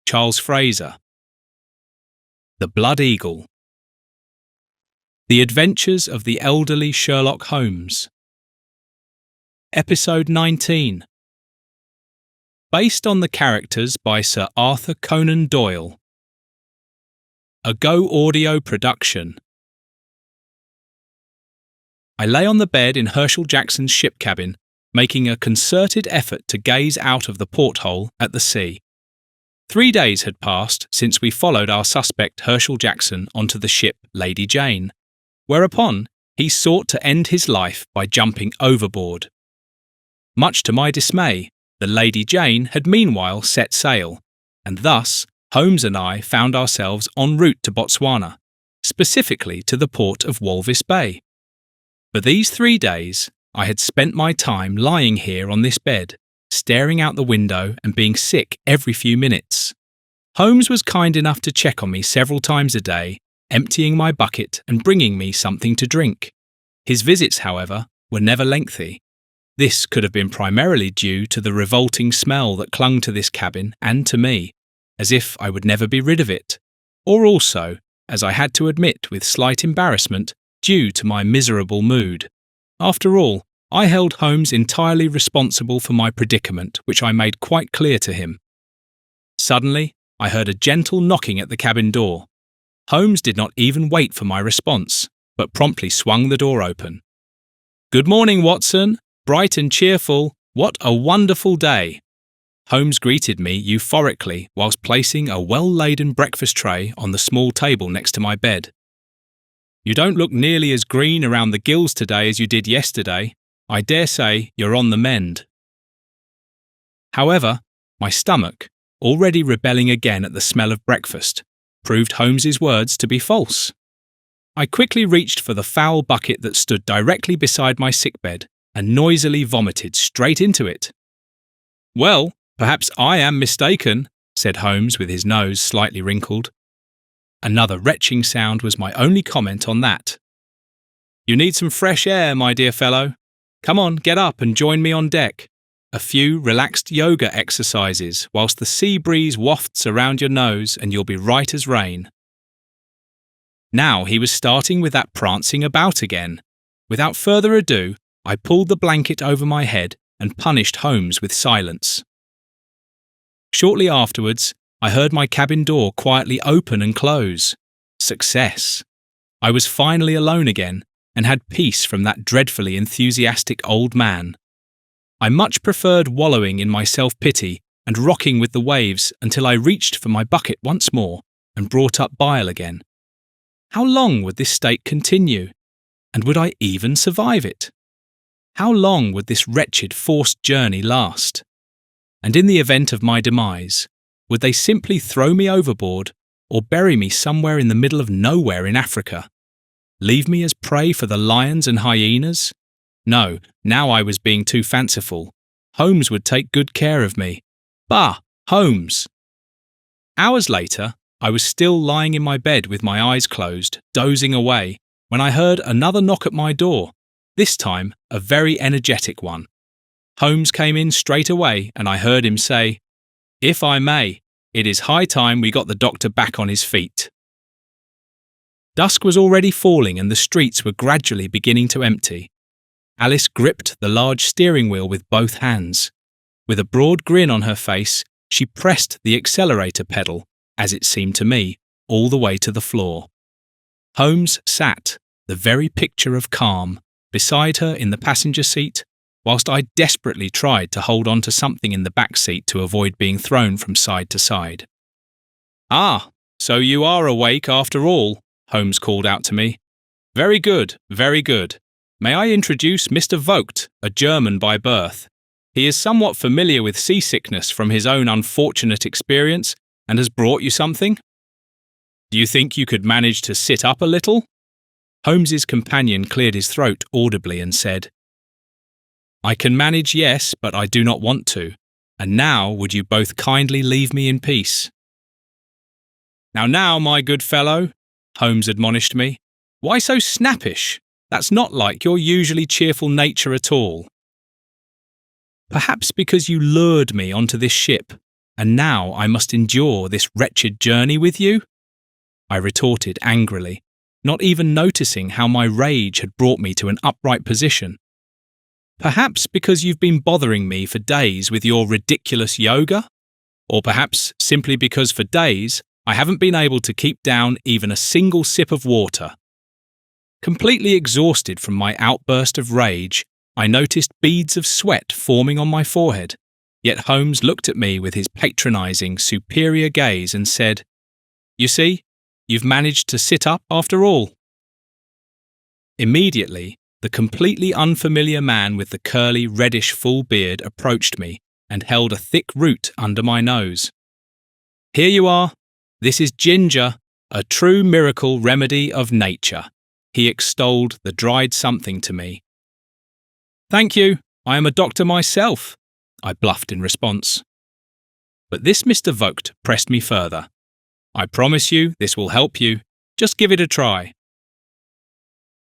Charles Fraser. The Blood Eagle. The Adventures of the Elderly Sherlock Holmes. Episode 19. Based on the characters by Sir Arthur Conan Doyle. A Go Audio production. I lay on the bed in Hershel Jackson's ship cabin, making a concerted effort to gaze out of the porthole at the sea. 3 days had passed since we followed our suspect Hershel Jackson onto the ship Lady Jane, whereupon he sought to end his life by jumping overboard. Much to my dismay, the Lady Jane had meanwhile set sail, and thus Holmes and I found ourselves en route to Botswana, specifically to the port of Walvis Bay. For these 3 days, I had spent my time lying here on this bed, staring out the window and being sick every few minutes. Holmes was kind enough to check on me several times a day, emptying my bucket and bringing me something to drink. His visits, however, were never lengthy. This could have been primarily due to the revolting smell that clung to this cabin and to me, as if I would never be rid of it, or also, as I had to admit with slight embarrassment, due to my miserable mood. After all, I held Holmes entirely responsible for my predicament, which I made quite clear to him. Suddenly, I heard a gentle knocking at the cabin door. Holmes did not even wait for my response, but promptly swung the door open. "Good morning, Watson. Bright and cheerful. What a wonderful day." Holmes greeted me euphorically whilst placing a well-laden breakfast tray on the small table next to my bed. "You don't look nearly as green around the gills today as you did yesterday. I dare say you're on the mend." However, my stomach, already rebelling again at the smell of breakfast, proved Holmes's words to be false. I quickly reached for the foul bucket that stood directly beside my sickbed and noisily vomited straight into it. "Well, perhaps I am mistaken," said Holmes with his nose slightly wrinkled. Another retching sound was my only comment on that. "You need some fresh air, my dear fellow. Come on, get up and join me on deck. A few relaxed yoga exercises whilst the sea breeze wafts around your nose and you'll be right as rain." Now he was starting with that prancing about again. Without further ado, I pulled the blanket over my head and punished Holmes with silence. Shortly afterwards, I heard my cabin door quietly open and close. Success. I was finally alone again and had peace from that dreadfully enthusiastic old man. I much preferred wallowing in my self-pity and rocking with the waves until I reached for my bucket once more and brought up bile again. How long would this state continue? And would I even survive it? How long would this wretched forced journey last? And in the event of my demise, would they simply throw me overboard or bury me somewhere in the middle of nowhere in Africa? Leave me as prey for the lions and hyenas? No, now I was being too fanciful. Holmes would take good care of me. Bah, Holmes! Hours later, I was still lying in my bed with my eyes closed, dozing away, when I heard another knock at my door, this time a very energetic one. Holmes came in straight away and I heard him say, "If I may, it is high time we got the doctor back on his feet." Dusk was already falling and the streets were gradually beginning to empty. Alice gripped the large steering wheel with both hands. With a broad grin on her face, she pressed the accelerator pedal, as it seemed to me, all the way to the floor. Holmes sat, the very picture of calm, beside her in the passenger seat, whilst I desperately tried to hold on to something in the back seat to avoid being thrown from side to side. "Ah, so you are awake after all," Holmes called out to me. "Very good, very good. May I introduce Mr Vogt, a German by birth. He is somewhat familiar with seasickness from his own unfortunate experience and has brought you something. Do you think you could manage to sit up a little?" Holmes's companion cleared his throat audibly and said, "I can manage, yes, but I do not want to. And now would you both kindly leave me in peace?" Now, my good fellow," Holmes admonished me. "Why so snappish? That's not like your usually cheerful nature at all." "Perhaps because you lured me onto this ship, and now I must endure this wretched journey with you?" I retorted angrily, not even noticing how my rage had brought me to an upright position. "Perhaps because you've been bothering me for days with your ridiculous yoga? Or perhaps simply because for days I haven't been able to keep down even a single sip of water." Completely exhausted from my outburst of rage, I noticed beads of sweat forming on my forehead, yet Holmes looked at me with his patronising, superior gaze and said, "You see, you've managed to sit up after all." Immediately, the completely unfamiliar man with the curly, reddish full beard approached me and held a thick root under my nose. "Here you are. This is ginger, a true miracle remedy of nature," he extolled the dried something to me. "Thank you, I am a doctor myself," I bluffed in response. But this Mr Vogt pressed me further. "I promise you this will help you. Just give it a try."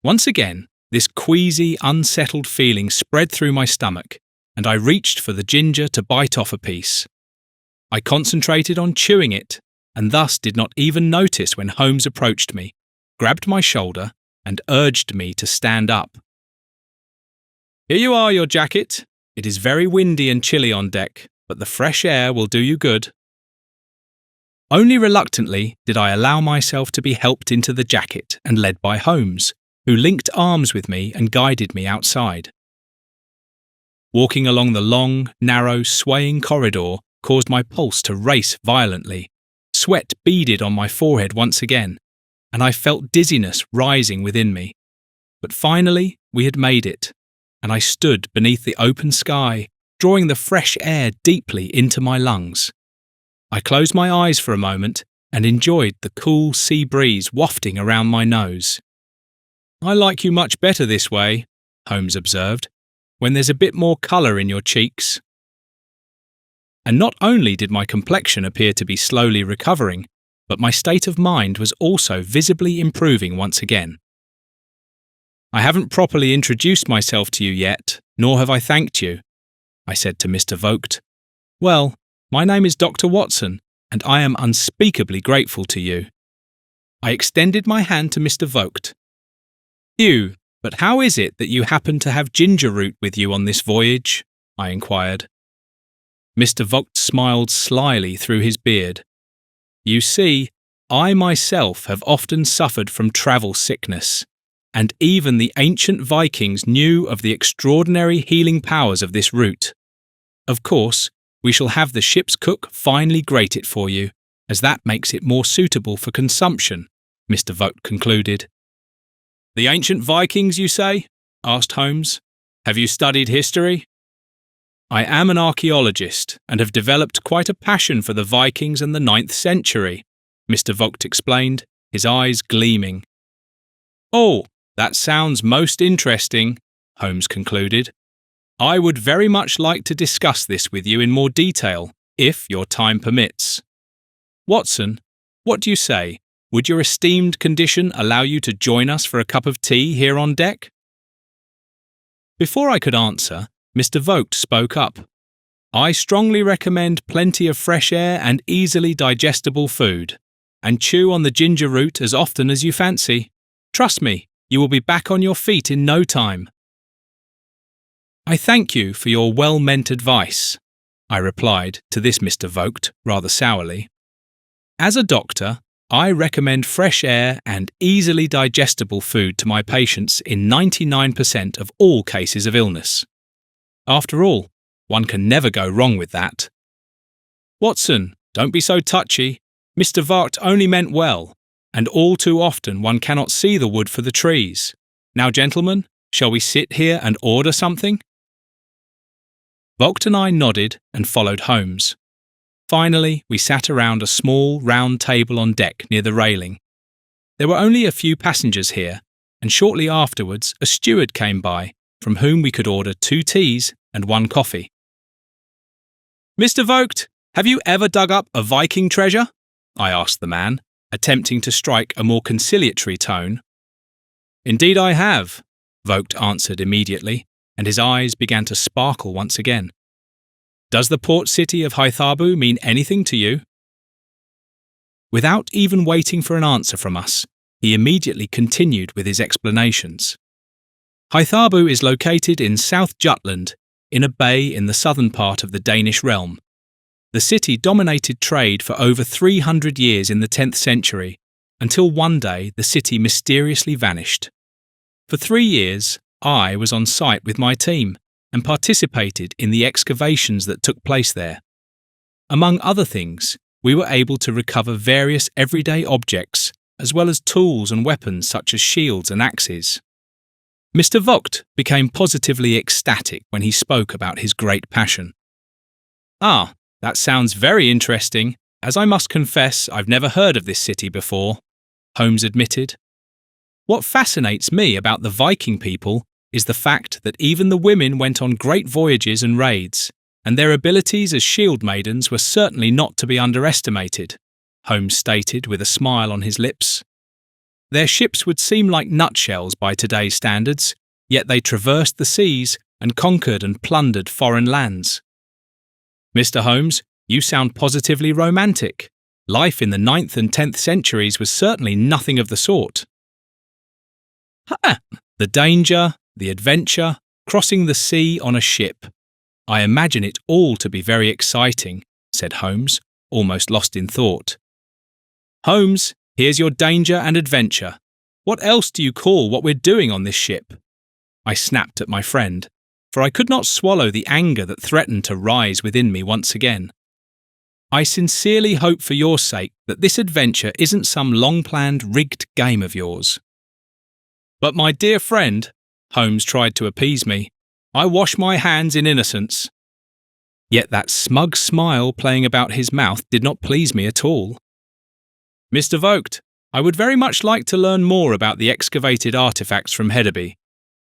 Once again, this queasy, unsettled feeling spread through my stomach, and I reached for the ginger to bite off a piece. I concentrated on chewing it, and thus did not even notice when Holmes approached me, grabbed my shoulder, and urged me to stand up. "Here you are, your jacket. It is very windy and chilly on deck, but the fresh air will do you good." Only reluctantly did I allow myself to be helped into the jacket and led by Holmes, who linked arms with me and guided me outside. Walking along the long, narrow, swaying corridor caused my pulse to race violently. Sweat beaded on my forehead once again, and I felt dizziness rising within me. But finally, we had made it, and I stood beneath the open sky, drawing the fresh air deeply into my lungs. I closed my eyes for a moment and enjoyed the cool sea breeze wafting around my nose. "I like you much better this way," Holmes observed, "when there's a bit more colour in your cheeks." And not only did my complexion appear to be slowly recovering, but my state of mind was also visibly improving once again. "I haven't properly introduced myself to you yet, nor have I thanked you," I said to Mr Vogt. "Well, my name is Dr Watson, and I am unspeakably grateful to you." I extended my hand to Mr Vogt. "You, but how is it that you happen to have ginger root with you on this voyage?" I inquired. Mr Vogt smiled slyly through his beard. "You see, I myself have often suffered from travel sickness, and even the ancient Vikings knew of the extraordinary healing powers of this root. Of course, we shall have the ship's cook finely grate it for you, as that makes it more suitable for consumption," Mr Vogt concluded. "The ancient Vikings, you say?" asked Holmes. "Have you studied history?" "I am an archaeologist and have developed quite a passion for the Vikings and the 9th century," Mr Vogt explained, his eyes gleaming. "Oh, that sounds most interesting," Holmes concluded. "I would very much like to discuss this with you in more detail, if your time permits. Watson, what do you say? Would your esteemed condition allow you to join us for a cup of tea here on deck?" Before I could answer, Mr Vogt spoke up. "I strongly recommend plenty of fresh air and easily digestible food, and chew on the ginger root as often as you fancy. Trust me, you will be back on your feet in no time." "I thank you for your well-meant advice," I replied to this Mr Vogt rather sourly. "As a doctor, I recommend fresh air and easily digestible food to my patients in 99% of all cases of illness. After all, one can never go wrong with that. Watson, don't be so touchy. Mr Vogt only meant well, and all too often one cannot see the wood for the trees. Now, gentlemen, shall we sit here and order something?" Vogt and I nodded and followed Holmes. Finally, we sat around a small, round table on deck near the railing. There were only a few passengers here, and shortly afterwards a steward came by, from whom we could order 2 teas and 1 coffee. "Mr Vogt, have you ever dug up a Viking treasure?" I asked the man, attempting to strike a more conciliatory tone. "Indeed I have," Vogt answered immediately, and his eyes began to sparkle once again. Does the port city of Hythabu mean anything to you? Without even waiting for an answer from us, he immediately continued with his explanations. Hythabu is located in South Jutland, in a bay in the southern part of the Danish realm. The city dominated trade for over 300 years in the 10th century, until one day the city mysteriously vanished. For 3 years, I was on site with my team and participated in the excavations that took place there. Among other things, we were able to recover various everyday objects, as well as tools and weapons such as shields and axes. Mr Vogt became positively ecstatic when he spoke about his great passion. "Ah, that sounds very interesting, as I must confess I've never heard of this city before," Holmes admitted. "What fascinates me about the Viking people is the fact that even the women went on great voyages and raids, and their abilities as shield maidens were certainly not to be underestimated," Holmes stated with a smile on his lips. "Their ships would seem like nutshells by today's standards, yet they traversed the seas and conquered and plundered foreign lands." "Mr. Holmes, you sound positively romantic. Life in the 9th and 10th centuries was certainly nothing of the sort." "Ha! The danger, the adventure, crossing the sea on a ship. I imagine it all to be very exciting," said Holmes, almost lost in thought. "Holmes, here's your danger and adventure. What else do you call what we're doing on this ship?" I snapped at my friend, for I could not swallow the anger that threatened to rise within me once again. "I sincerely hope for your sake that this adventure isn't some long-planned rigged game of yours." "But my dear friend," Holmes tried to appease me, "I wash my hands in innocence." Yet that smug smile playing about his mouth did not please me at all. "Mr Vogt, I would very much like to learn more about the excavated artefacts from Hedeby.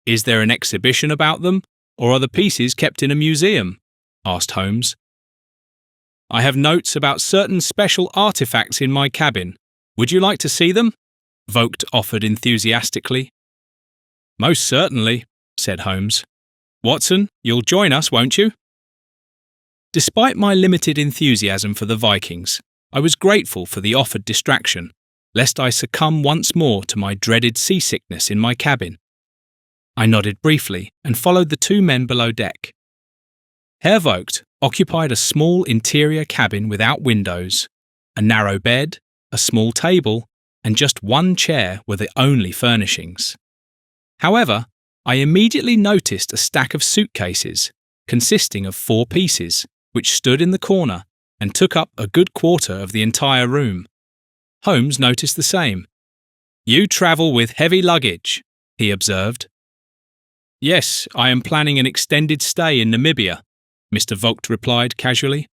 Is there an exhibition about them, or are the pieces kept in a museum?" asked Holmes. "I have notes about certain special artefacts in my cabin. Would you like to see them?" Vogt offered enthusiastically. "Most certainly," said Holmes. "Watson, you'll join us, won't you?" Despite my limited enthusiasm for the Vikings, I was grateful for the offered distraction, lest I succumb once more to my dreaded seasickness in my cabin. I nodded briefly and followed the 2 men below deck. Herr Vogt occupied a small interior cabin without windows. A narrow bed, a small table, and just 1 chair were the only furnishings. However, I immediately noticed a stack of suitcases, consisting of 4 pieces, which stood in the corner and took up a good quarter of the entire room. Holmes noticed the same. "You travel with heavy luggage," he observed. "Yes, I am planning an extended stay in Namibia," Mr Vogt replied casually.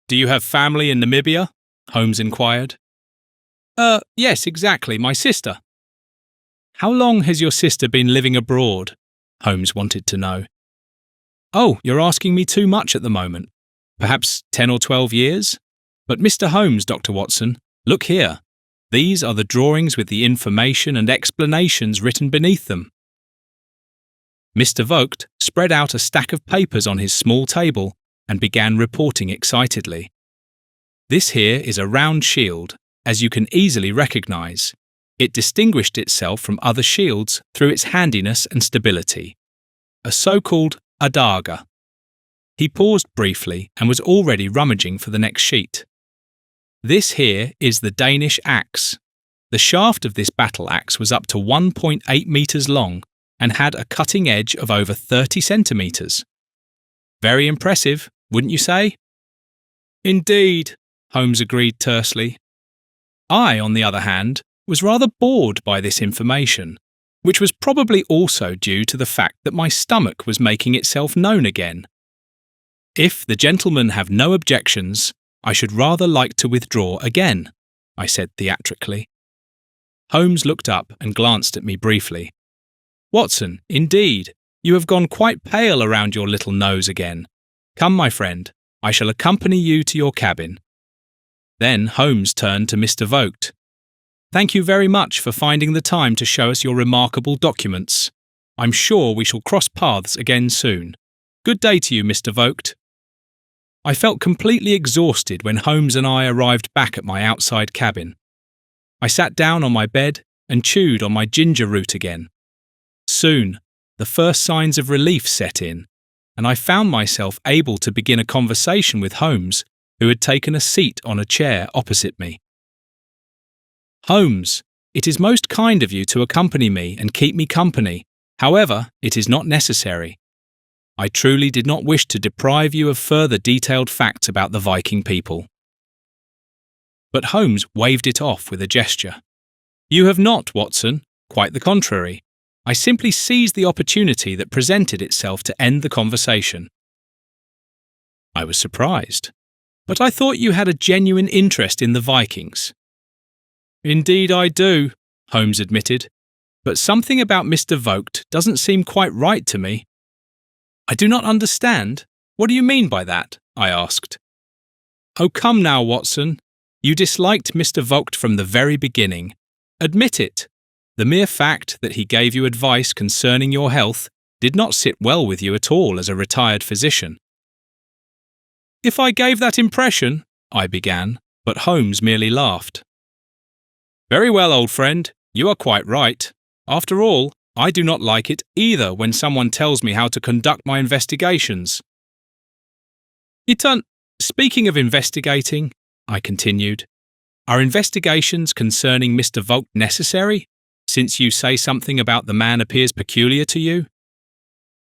"Do you have family in Namibia?" Holmes inquired. Yes, exactly, my sister." "How long has your sister been living abroad?" Holmes wanted to know. "Oh, you're asking me too much at the moment. Perhaps 10 or 12 years? But Mr Holmes, Dr Watson, look here. These are the drawings with the information and explanations written beneath them." Mr Vogt spread out a stack of papers on his small table and began reporting excitedly. "This here is a round shield, as you can easily recognise. It distinguished itself from other shields through its handiness and stability. A so-called adaga." He paused briefly and was already rummaging for the next sheet. "This here is the Danish axe. The shaft of this battle axe was up to 1.8 metres long and had a cutting edge of over 30 centimetres. Very impressive, wouldn't you say?" "Indeed," Holmes agreed tersely. I, on the other hand, was rather bored by this information, which was probably also due to the fact that my stomach was making itself known again. "If the gentlemen have no objections, I should rather like to withdraw again," I said theatrically. Holmes looked up and glanced at me briefly. "Watson, indeed, you have gone quite pale around your little nose again. Come, my friend, I shall accompany you to your cabin." Then Holmes turned to Mr Vogt. "Thank you very much for finding the time to show us your remarkable documents. I'm sure we shall cross paths again soon. Good day to you, Mr Vogt." I felt completely exhausted when Holmes and I arrived back at my outside cabin. I sat down on my bed and chewed on my ginger root again. Soon, the first signs of relief set in, and I found myself able to begin a conversation with Holmes, who had taken a seat on a chair opposite me. "Holmes, it is most kind of you to accompany me and keep me company. However, it is not necessary. I truly did not wish to deprive you of further detailed facts about the Viking people." But Holmes waved it off with a gesture. "You have not, Watson. Quite the contrary. I simply seized the opportunity that presented itself to end the conversation." I was surprised. "But I thought you had a genuine interest in the Vikings." "Indeed I do," Holmes admitted. "But something about Mr Vogt doesn't seem quite right to me." "I do not understand. What do you mean by that?" I asked. "Oh, come now, Watson. You disliked Mr Vogt from the very beginning. Admit it. The mere fact that he gave you advice concerning your health did not sit well with you at all as a retired physician." "If I gave that impression," I began, but Holmes merely laughed. "Very well, old friend. You are quite right. After all, I do not like it either when someone tells me how to conduct my investigations." Speaking of investigating," I continued, "are investigations concerning Mr Vogt necessary, since you say something about the man appears peculiar to you?"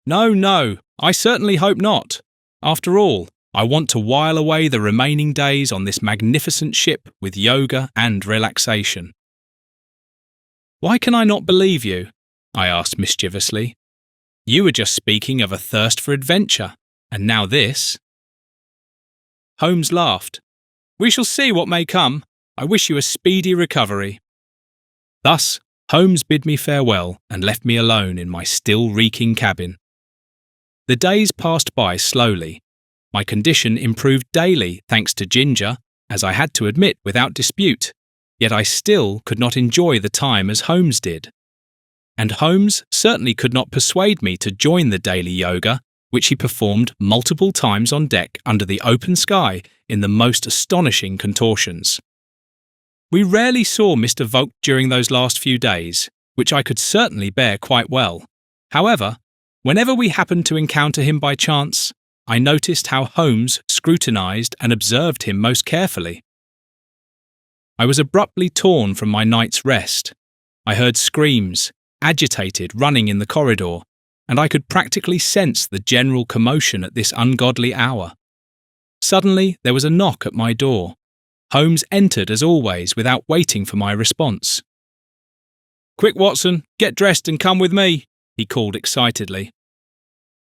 No, I certainly hope not. After all, I want to while away the remaining days on this magnificent ship with yoga and relaxation." "Why can I not believe you?" I asked mischievously. "You were just speaking of a thirst for adventure, and now this." Holmes laughed. "We shall see what may come. I wish you a speedy recovery." Thus, Holmes bid me farewell and left me alone in my still reeking cabin. The days passed by slowly. My condition improved daily thanks to ginger, as I had to admit without dispute, yet I still could not enjoy the time as Holmes did. And Holmes certainly could not persuade me to join the daily yoga, which he performed multiple times on deck under the open sky in the most astonishing contortions. We rarely saw Mr Vogt during those last few days, which I could certainly bear quite well. However, whenever we happened to encounter him by chance, I noticed how Holmes scrutinised and observed him most carefully. I was abruptly torn from my night's rest. I heard screams, agitated, running in the corridor, and I could practically sense the general commotion at this ungodly hour. Suddenly, there was a knock at my door. Holmes entered as always without waiting for my response. "Quick, Watson, get dressed and come with me," he called excitedly.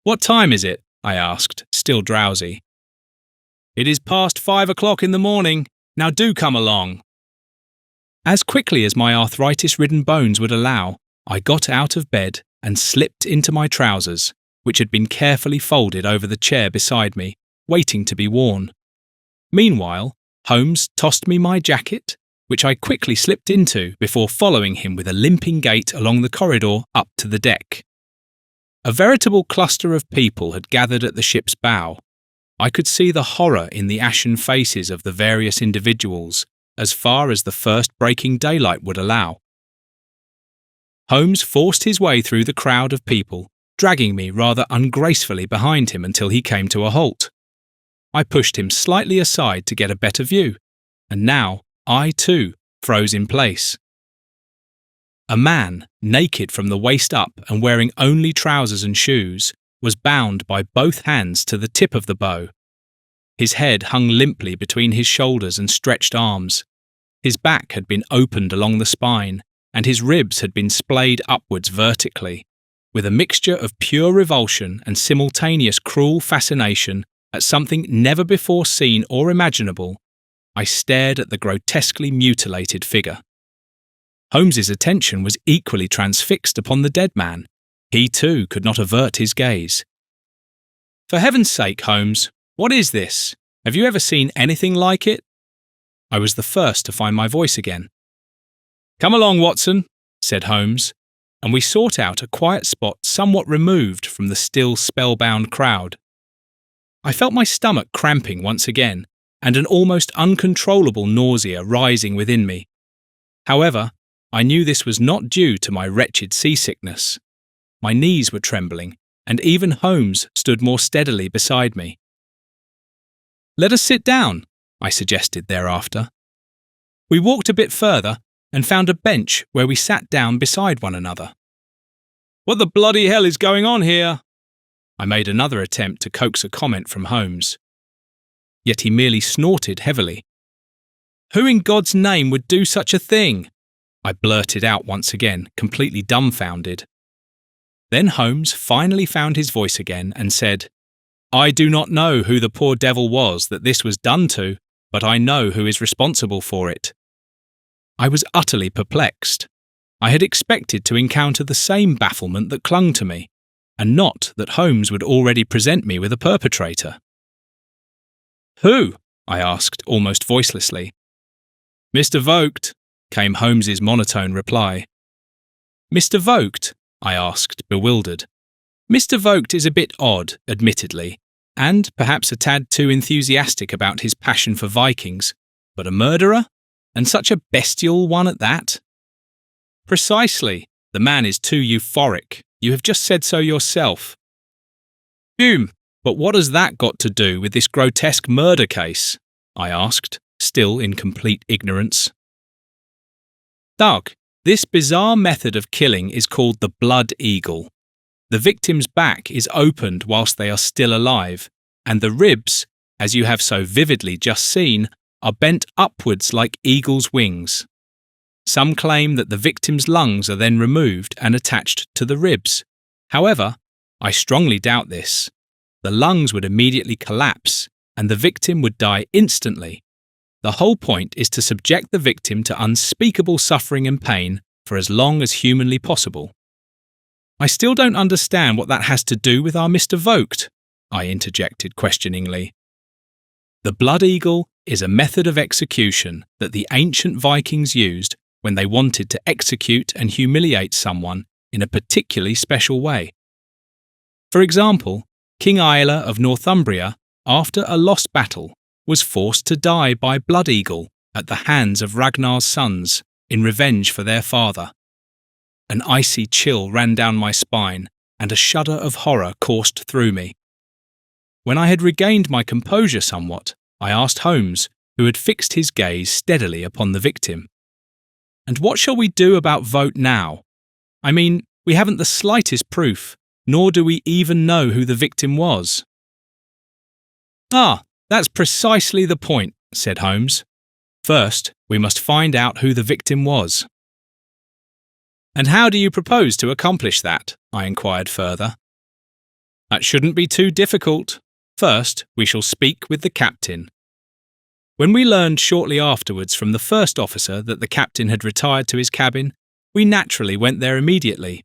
"What time is it?" I asked, still drowsy. "It is past 5 o'clock in the morning. Now do come along." As quickly as my arthritis-ridden bones would allow, I got out of bed and slipped into my trousers, which had been carefully folded over the chair beside me, waiting to be worn. Meanwhile, Holmes tossed me my jacket, which I quickly slipped into before following him with a limping gait along the corridor up to the deck. A veritable cluster of people had gathered at the ship's bow. I could see the horror in the ashen faces of the various individuals, as far as the first breaking daylight would allow. Holmes forced his way through the crowd of people, dragging me rather ungracefully behind him until he came to a halt. I pushed him slightly aside to get a better view, and now I too froze in place. A man, naked from the waist up and wearing only trousers and shoes, was bound by both hands to the tip of the bow. His head hung limply between his shoulders and stretched arms. His back had been opened along the spine, and his ribs had been splayed upwards vertically. With a mixture of pure revulsion and simultaneous cruel fascination at something never before seen or imaginable, I stared at the grotesquely mutilated figure. Holmes's attention was equally transfixed upon the dead man. He too could not avert his gaze. "For heaven's sake, Holmes, what is this? Have you ever seen anything like it?" I was the first to find my voice again. "Come along, Watson," said Holmes, and we sought out a quiet spot somewhat removed from the still spellbound crowd. I felt my stomach cramping once again, and an almost uncontrollable nausea rising within me. However, I knew this was not due to my wretched seasickness. My knees were trembling, and even Holmes stood more steadily beside me. "Let us sit down," I suggested thereafter. We walked a bit further and found a bench where we sat down beside one another. "What the bloody hell is going on here?" I made another attempt to coax a comment from Holmes. Yet he merely snorted heavily. "Who in God's name would do such a thing?" I blurted out once again, completely dumbfounded. Then Holmes finally found his voice again and said, "I do not know who the poor devil was that this was done to, but I know who is responsible for it." I was utterly perplexed. I had expected to encounter the same bafflement that clung to me, and not that Holmes would already present me with a perpetrator. "Who?" I asked, almost voicelessly. "Mr Vogt," came Holmes's monotone reply. "Mr Vogt?" I asked, bewildered. Mr Vogt is a bit odd, admittedly, and perhaps a tad too enthusiastic about his passion for Vikings, but a murderer? And such a bestial one at that? "Precisely. The man is too euphoric. You have just said so yourself." "Phew, but what has that got to do with this grotesque murder case?" I asked, still in complete ignorance. "Doug, this bizarre method of killing is called the blood eagle. The victim's back is opened whilst they are still alive, and the ribs, as you have so vividly just seen, are bent upwards like eagle's wings. Some claim that the victim's lungs are then removed and attached to the ribs. However, I strongly doubt this. The lungs would immediately collapse, and the victim would die instantly. The whole point is to subject the victim to unspeakable suffering and pain for as long as humanly possible." "I still don't understand what that has to do with our Mr Vogt," I interjected questioningly. "The blood eagle is a method of execution that the ancient Vikings used when they wanted to execute and humiliate someone in a particularly special way. For example, King Aila of Northumbria, after a lost battle, was forced to die by blood eagle at the hands of Ragnar's sons in revenge for their father. An icy chill ran down my spine, and a shudder of horror coursed through me. When I had regained my composure somewhat, I asked Holmes, who had fixed his gaze steadily upon the victim, "And what shall we do about Vogt now? I mean, we haven't the slightest proof, nor do we even know who the victim was." "Ah, that's precisely the point," said Holmes. "First, we must find out who the victim was." "And how do you propose to accomplish that?" I inquired further. "That shouldn't be too difficult. First, we shall speak with the captain." When we learned shortly afterwards from the first officer that the captain had retired to his cabin, we naturally went there immediately.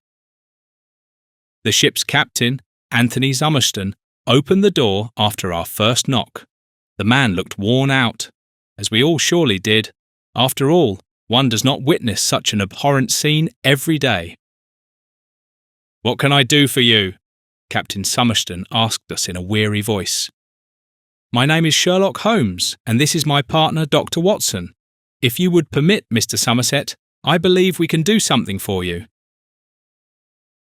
The ship's captain, Anthony Summerston, opened the door after our first knock. The man looked worn out, as we all surely did. After all, one does not witness such an abhorrent scene every day. "What can I do for you?" Captain Summerston asked us in a weary voice. "My name is Sherlock Holmes, and this is my partner, Dr. Watson. If you would permit, Mr. Somerset, I believe we can do something for you."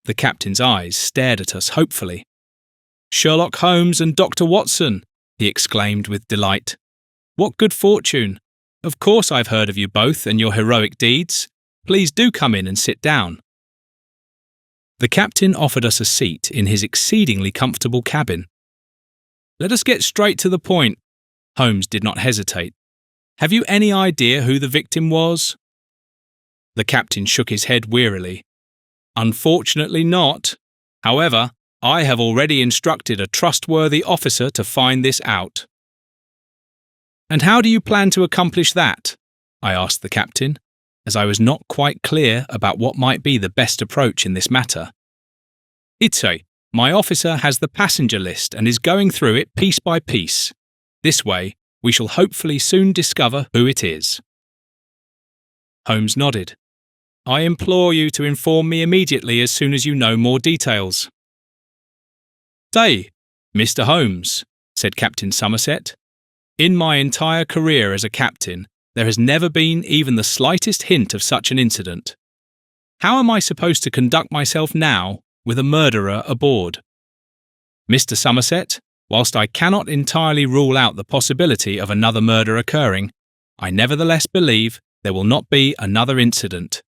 The captain's eyes stared at us hopefully. "Sherlock Holmes and Dr. Watson!" he exclaimed with delight. "What good fortune! Of course I've heard of you both and your heroic deeds. Please do come in and sit down." The captain offered us a seat in his exceedingly comfortable cabin. "Let us get straight to the point." Holmes did not hesitate. "Have you any idea who the victim was?" The captain shook his head wearily. "Unfortunately not. However, I have already instructed a trustworthy officer to find this out." "And how do you plan to accomplish that?" I asked the captain, as I was not quite clear about what might be the best approach in this matter. "Ite, my officer has the passenger list and is going through it piece by piece. This way, we shall hopefully soon discover who it is." Holmes nodded. "I implore you to inform me immediately as soon as you know more details." "Say, Mr. Holmes," said Captain Somerset. "In my entire career as a captain, there has never been even the slightest hint of such an incident. How am I supposed to conduct myself now with a murderer aboard? Mr. Somerset, whilst I cannot entirely rule out the possibility of another murder occurring, I nevertheless believe there will not be another incident.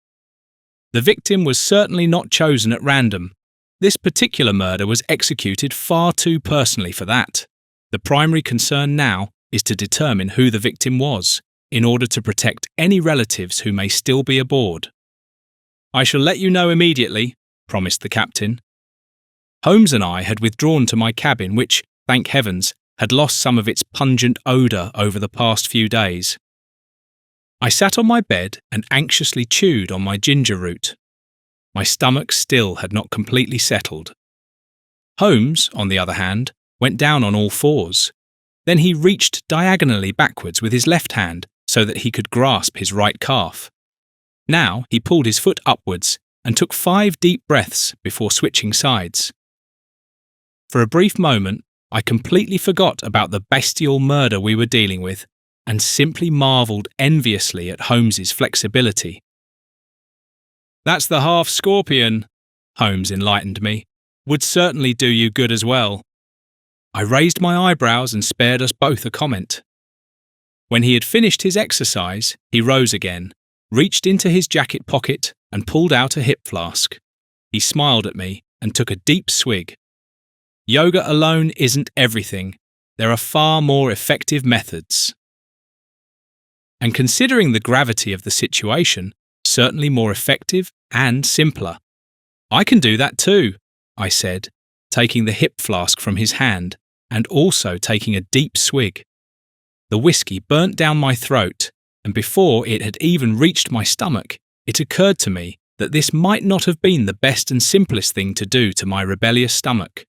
The victim was certainly not chosen at random. This particular murder was executed far too personally for that. The primary concern now is to determine who the victim was, in order to protect any relatives who may still be aboard." "I shall let you know immediately," promised the captain. Holmes and I had withdrawn to my cabin, which, thank heavens, had lost some of its pungent odour over the past few days. I sat on my bed and anxiously chewed on my ginger root. My stomach still had not completely settled. Holmes, on the other hand, went down on all fours. Then he reached diagonally backwards with his left hand so that he could grasp his right calf. Now he pulled his foot upwards and took 5 deep breaths before switching sides. For a brief moment, I completely forgot about the bestial murder we were dealing with and simply marvelled enviously at Holmes's flexibility. "That's the half-scorpion," Holmes enlightened me. "Would certainly do you good as well." I raised my eyebrows and spared us both a comment. When he had finished his exercise, he rose again, reached into his jacket pocket and pulled out a hip flask. He smiled at me and took a deep swig. "Yoga alone isn't everything. There are far more effective methods." And considering the gravity of the situation, certainly more effective and simpler. "I can do that too," I said, taking the hip flask from his hand and also taking a deep swig. The whiskey burnt down my throat, and before it had even reached my stomach, it occurred to me that this might not have been the best and simplest thing to do to my rebellious stomach.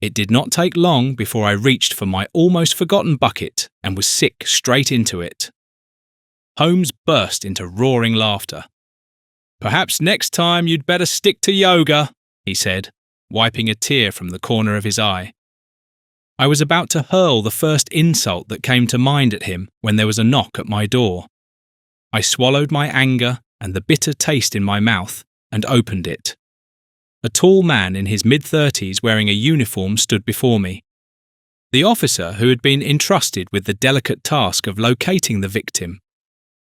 It did not take long before I reached for my almost forgotten bucket and was sick straight into it. Holmes burst into roaring laughter. "Perhaps next time you'd better stick to yoga," he said, wiping a tear from the corner of his eye. I was about to hurl the first insult that came to mind at him when there was a knock at my door. I swallowed my anger and the bitter taste in my mouth and opened it. A tall man in his mid-30s wearing a uniform stood before me. The officer who had been entrusted with the delicate task of locating the victim.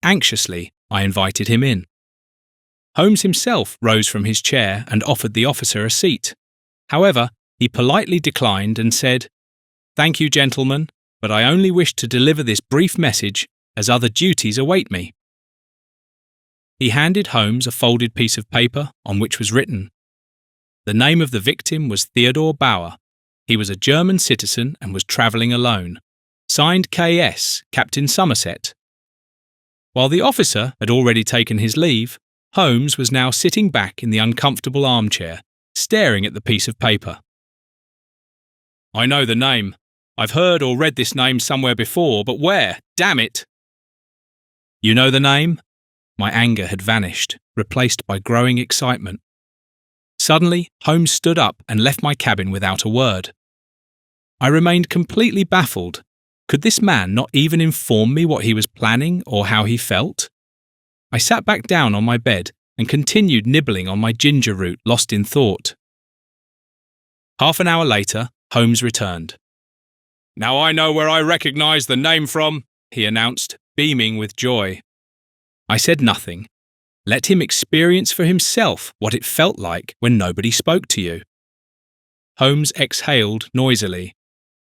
Anxiously, I invited him in. Holmes himself rose from his chair and offered the officer a seat. However, he politely declined and said, "Thank you, gentlemen, but I only wish to deliver this brief message as other duties await me." He handed Holmes a folded piece of paper on which was written, "The name of the victim was Theodore Bauer. He was a German citizen and was travelling alone. Signed K.S., Captain Somerset." While the officer had already taken his leave, Holmes was now sitting back in the uncomfortable armchair, staring at the piece of paper. "I know the name. I've heard or read this name somewhere before, but where? Damn it!" "You know the name?" My anger had vanished, replaced by growing excitement. Suddenly, Holmes stood up and left my cabin without a word. I remained completely baffled. Could this man not even inform me what he was planning or how he felt? I sat back down on my bed and continued nibbling on my ginger root, lost in thought. Half an hour later, Holmes returned. "Now I know where I recognise the name from," he announced, beaming with joy. I said nothing. Let him experience for himself what it felt like when nobody spoke to you. Holmes exhaled noisily.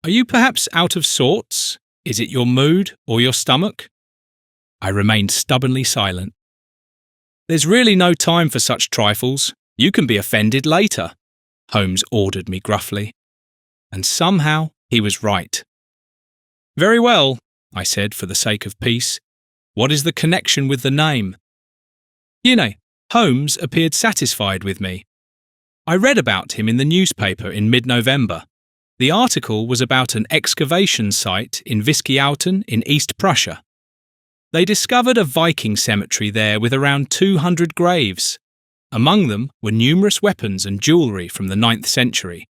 "Are you perhaps out of sorts? Is it your mood or your stomach?" I remained stubbornly silent. "There's really no time for such trifles. You can be offended later," Holmes ordered me gruffly. And somehow he was right. "Very well," I said for the sake of peace. "What is the connection with the name?" Holmes appeared satisfied with me. I read about him in the newspaper in mid-November. The article was about an excavation site in Wiskieouten in East Prussia. They discovered a Viking cemetery there with around 200 graves. Among them were numerous weapons and jewellery from the 9th century.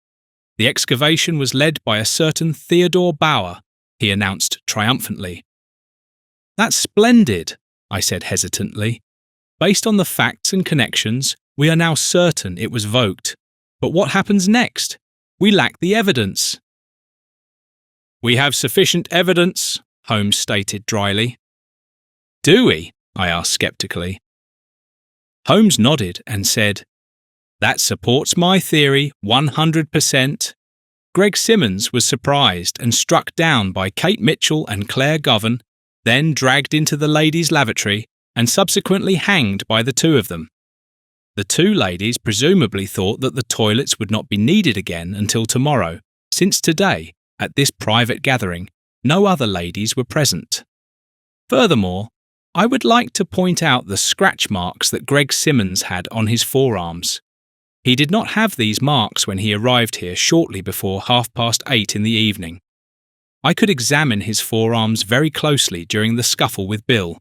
The excavation was led by a certain Theodore Bauer, he announced triumphantly. That's splendid, I said hesitantly. Based on the facts and connections, we are now certain it was Vogt. But what happens next? We lack the evidence. We have sufficient evidence, Holmes stated dryly. Do we? I asked sceptically. Holmes nodded and said, That supports my theory 100%. Greg Simmons was surprised and struck down by Kate Mitchell and Claire Govan, then dragged into the ladies' lavatory and subsequently hanged by the two of them. The two ladies presumably thought that the toilets would not be needed again until tomorrow, since today, at this private gathering, no other ladies were present. Furthermore, I would like to point out the scratch marks that Greg Simmons had on his forearms. He did not have these marks when he arrived here shortly before 8:30 in the evening. I could examine his forearms very closely during the scuffle with Bill.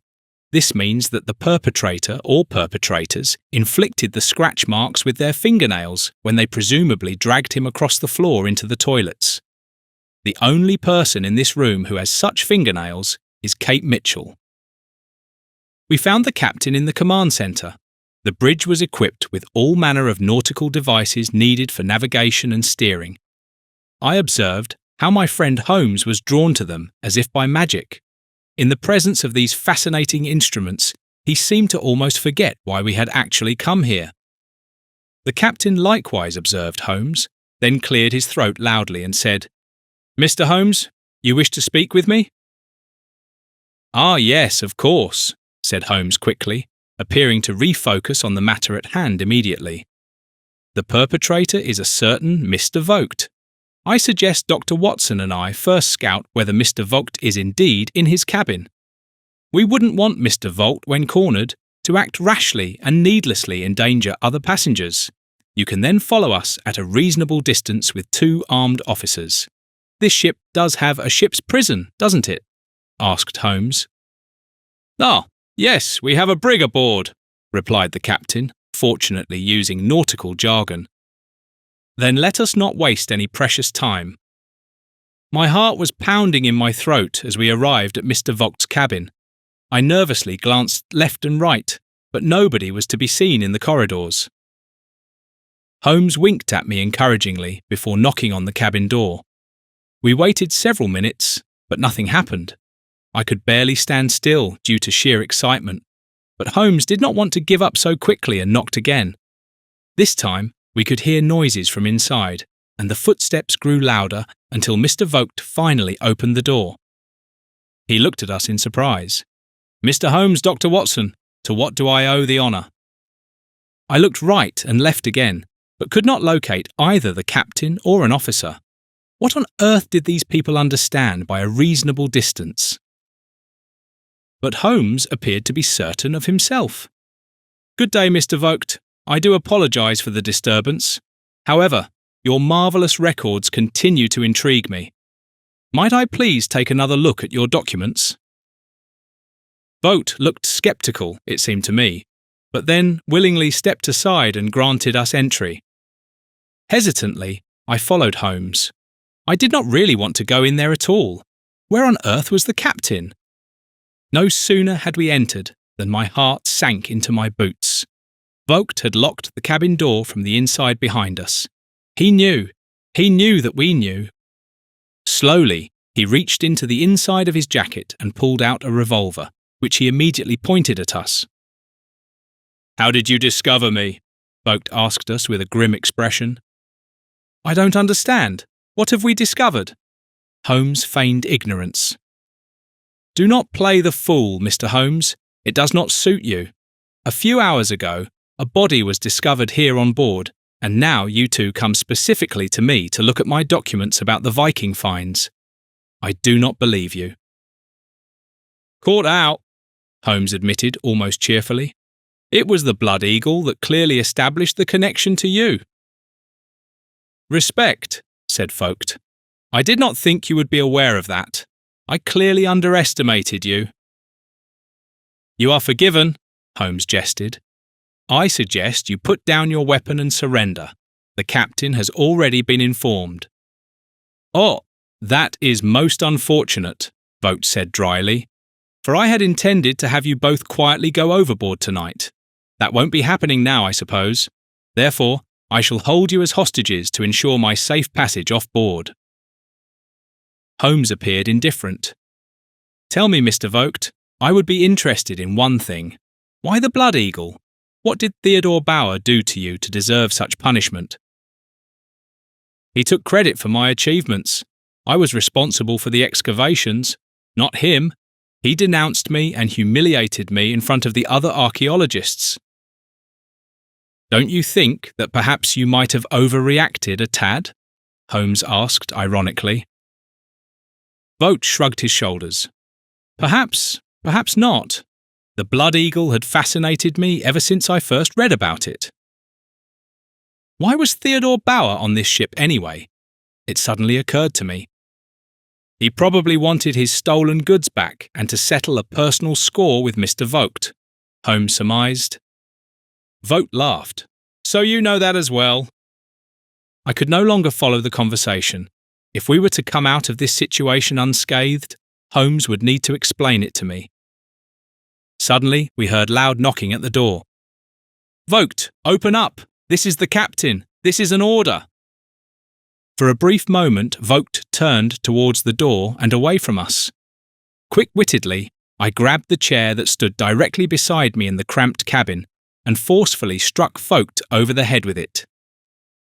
This means that the perpetrator or perpetrators inflicted the scratch marks with their fingernails when they presumably dragged him across the floor into the toilets. The only person in this room who has such fingernails is Kate Mitchell. We found the captain in the command centre. The bridge was equipped with all manner of nautical devices needed for navigation and steering. I observed how my friend Holmes was drawn to them as if by magic. In the presence of these fascinating instruments, he seemed to almost forget why we had actually come here. The captain likewise observed Holmes, then cleared his throat loudly and said, Mr. Holmes, you wish to speak with me? Ah, yes, of course, said Holmes quickly, appearing to refocus on the matter at hand immediately. The perpetrator is a certain Mr. Vogt. I suggest Dr. Watson and I first scout whether Mr. Vogt is indeed in his cabin. We wouldn't want Mr. Vogt, when cornered, to act rashly and needlessly endanger other passengers. You can then follow us at a reasonable distance with 2 armed officers. This ship does have a ship's prison, doesn't it? Asked Holmes. Ah, yes, we have a brig aboard, replied the captain, fortunately using nautical jargon. Then let us not waste any precious time. My heart was pounding in my throat as we arrived at Mr. Vogt's cabin. I nervously glanced left and right, but nobody was to be seen in the corridors. Holmes winked at me encouragingly before knocking on the cabin door. We waited several minutes, but nothing happened. I could barely stand still due to sheer excitement, but Holmes did not want to give up so quickly and knocked again. This time, we could hear noises from inside, and the footsteps grew louder until Mr. Vogt finally opened the door. He looked at us in surprise. Mr. Holmes, Dr. Watson, to what do I owe the honour? I looked right and left again, but could not locate either the captain or an officer. What on earth did these people understand by a reasonable distance? But Holmes appeared to be certain of himself. Good day, Mr. Vogt. I do apologise for the disturbance. However, your marvellous records continue to intrigue me. Might I please take another look at your documents? Vogt looked sceptical, it seemed to me, but then willingly stepped aside and granted us entry. Hesitantly, I followed Holmes. I did not really want to go in there at all. Where on earth was the captain? No sooner had we entered than my heart sank into my boots. Vogt had locked the cabin door from the inside behind us. He knew that we knew. Slowly, he reached into the inside of his jacket and pulled out a revolver, which he immediately pointed at us. How did you discover me? Vogt asked us with a grim expression. I don't understand. What have we discovered? Holmes feigned ignorance. Do not play the fool, Mr. Holmes. It does not suit you. A few hours ago, a body was discovered here on board, and now you two come specifically to me to look at my documents about the Viking finds. I do not believe you. Caught out, Holmes admitted almost cheerfully. It was the Blood Eagle that clearly established the connection to you. Respect, said Vogt. I did not think you would be aware of that. I clearly underestimated you. You are forgiven, Holmes jested. I suggest you put down your weapon and surrender. The captain has already been informed. "Oh, that is most unfortunate," Vogt said dryly, "for I had intended to have you both quietly go overboard tonight. That won't be happening now, I suppose. Therefore, I shall hold you as hostages to ensure my safe passage off board." Holmes appeared indifferent. "Tell me, Mr. Vogt, I would be interested in one thing. Why the Blood Eagle? What did Theodore Bauer do to you to deserve such punishment?" "He took credit for my achievements. I was responsible for the excavations, not him. He denounced me and humiliated me in front of the other archaeologists." "Don't you think that perhaps you might have overreacted a tad?" Holmes asked ironically. Vogt shrugged his shoulders. Perhaps not. The Blood Eagle had fascinated me ever since I first read about it. Why was Theodore Bauer on this ship anyway? It suddenly occurred to me. He probably wanted his stolen goods back and to settle a personal score with Mr. Vogt, Holmes surmised. Vogt laughed. "So you know that as well." I could no longer follow the conversation. If we were to come out of this situation unscathed, Holmes would need to explain it to me. Suddenly, we heard loud knocking at the door. "Vogt, open up! This is the captain! This is an order!" For a brief moment, Vogt turned towards the door and away from us. Quick-wittedly, I grabbed the chair that stood directly beside me in the cramped cabin and forcefully struck Vogt over the head with it.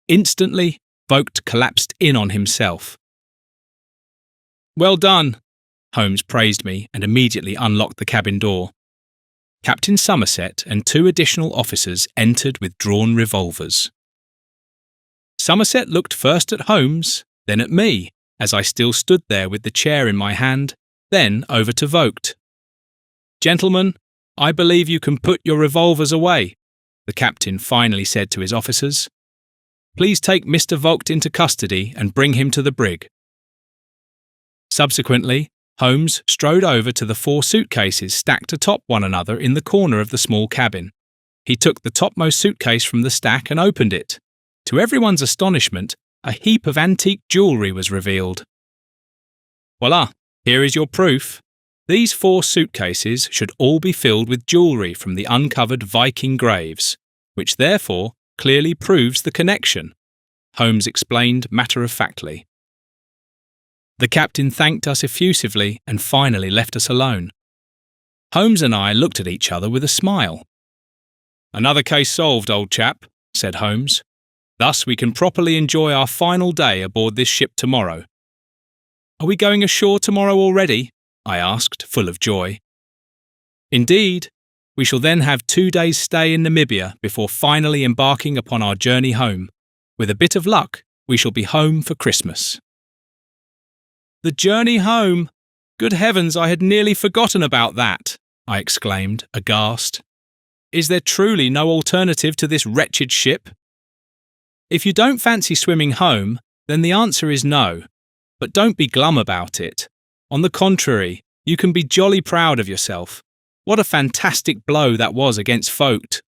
Instantly, Vogt collapsed in on himself. "Well done," Holmes praised me and immediately unlocked the cabin door. Captain Somerset and 2 additional officers entered with drawn revolvers. Somerset looked first at Holmes, then at me, as I still stood there with the chair in my hand, then over to Vogt. "Gentlemen, I believe you can put your revolvers away," the captain finally said to his officers. "Please take Mr. Vogt into custody and bring him to the brig." Subsequently, Holmes strode over to the 4 suitcases stacked atop one another in the corner of the small cabin. He took the topmost suitcase from the stack and opened it. To everyone's astonishment, a heap of antique jewellery was revealed. "Voila, here is your proof. These 4 suitcases should all be filled with jewellery from the uncovered Viking graves, which therefore clearly proves the connection," Holmes explained matter-of-factly. The captain thanked us effusively and finally left us alone. Holmes and I looked at each other with a smile. "Another case solved, old chap," said Holmes. "Thus we can properly enjoy our final day aboard this ship tomorrow." "Are we going ashore tomorrow already?" I asked, full of joy. "Indeed. We shall then have 2 days' stay in Namibia before finally embarking upon our journey home. With a bit of luck, we shall be home for Christmas." "The journey home! Good heavens, I had nearly forgotten about that," I exclaimed, aghast. "Is there truly no alternative to this wretched ship?" "If you don't fancy swimming home, then the answer is no. But don't be glum about it. On the contrary, you can be jolly proud of yourself. What a fantastic blow that was against Vogt."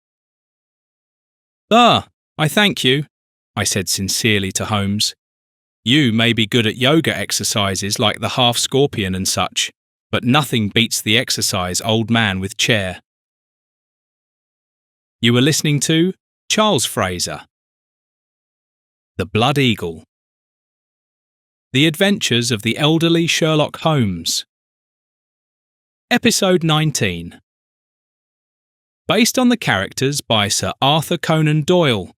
"Ah, I thank you," I said sincerely to Holmes. "You may be good at yoga exercises like the half-scorpion and such, but nothing beats the exercise old man with chair." You were listening to Charles Fraser. The Blood Eagle. The Adventures of the Elderly Sherlock Holmes. Episode 19. Based on the characters by Sir Arthur Conan Doyle.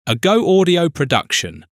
A Go Audio production.